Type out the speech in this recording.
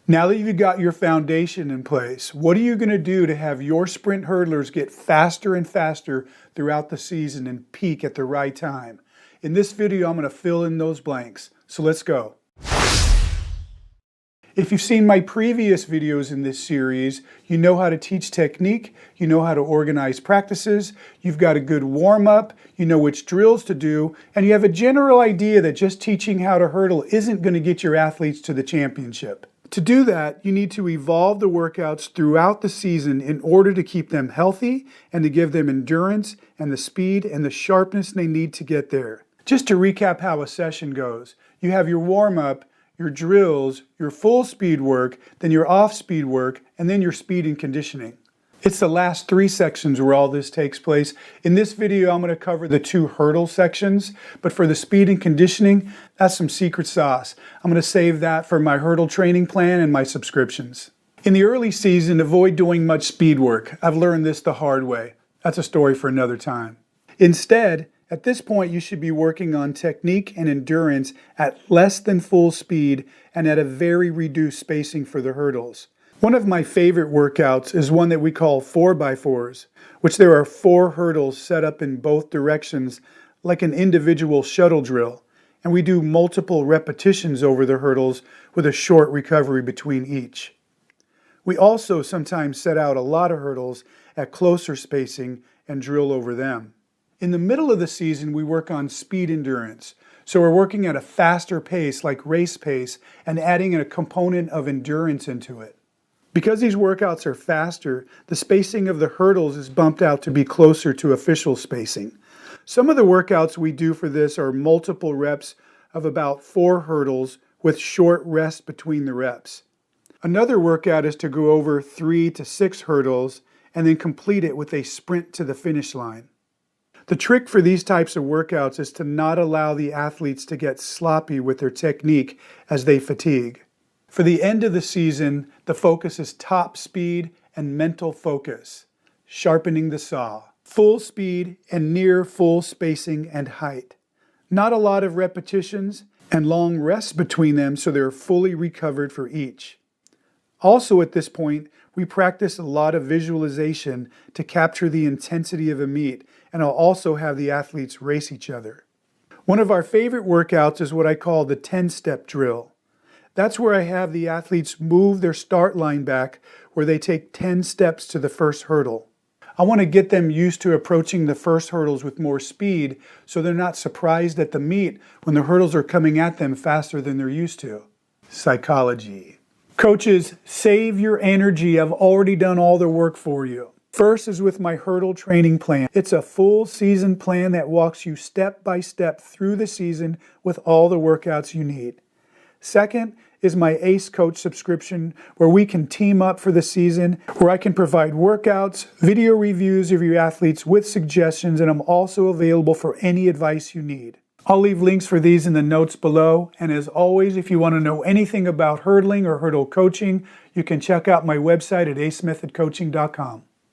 Now that you've got your foundation in place, what are you going to do to have your sprint hurdlers get faster and faster throughout the season and peak at the right time? In this video, I'm going to fill in those blanks. So let's go. If you've seen my previous videos in this series, you know how to teach technique, you know how to organize practices, you've got a good warm-up, you know which drills to do, and you have a general idea that just teaching how to hurdle isn't going to get your athletes to the championship. To do that, you need to evolve the workouts throughout the season in order to keep them healthy and to give them endurance and the speed and the sharpness they need to get there. Just to recap how a session goes, you have your warm-up, your drills, your full speed work, then your off-speed work, and then your speed and conditioning. It's the last three sections where all this takes place. In this video, I'm going to cover the two hurdle sections, but for the speed and conditioning, that's some secret sauce. I'm going to save that for my hurdle training plan and my subscriptions. In the early season, avoid doing much speed work. I've learned this the hard way. That's a story for another time. Instead, at this point, you should be working on technique and endurance at less than full speed and at a very reduced spacing for the hurdles. One of my favorite workouts is one that we call 4x4s, which there are 4 hurdles set up in both directions like an individual shuttle drill, and we do multiple repetitions over the hurdles with a short recovery between each. We also sometimes set out a lot of hurdles at closer spacing and drill over them. In the middle of the season, we work on speed endurance. So we're working at a faster pace, like race pace, and adding a component of endurance into it. Because these workouts are faster, the spacing of the hurdles is bumped out to be closer to official spacing. Some of the workouts we do for this are multiple reps of about 4 hurdles with short rest between the reps. Another workout is to go over 3 to 6 hurdles and then complete it with a sprint to the finish line. The trick for these types of workouts is to not allow the athletes to get sloppy with their technique as they fatigue. For the end of the season, the focus is top speed and mental focus, sharpening the saw, full speed and near full spacing and height. Not a lot of repetitions and long rests between them so they're fully recovered for each. Also at this point, we practice a lot of visualization to capture the intensity of a meet, and I'll also have the athletes race each other. One of our favorite workouts is what I call the 10-step drill. That's where I have the athletes move their start line back, where they take 10 steps to the first hurdle. I want to get them used to approaching the first hurdles with more speed so they're not surprised at the meet when the hurdles are coming at them faster than they're used to. Psychology. Coaches, save your energy. I've already done all the work for you. First is with my hurdle training plan. It's a full season plan that walks you step by step through the season with all the workouts you need. Second is my ACE Coach subscription, where we can team up for the season, where I can provide workouts, video reviews of your athletes with suggestions, and I'm also available for any advice you need. I'll leave links for these in the notes below, and as always, if you want to know anything about hurdling or hurdle coaching, you can check out my website at acemethodcoaching.com.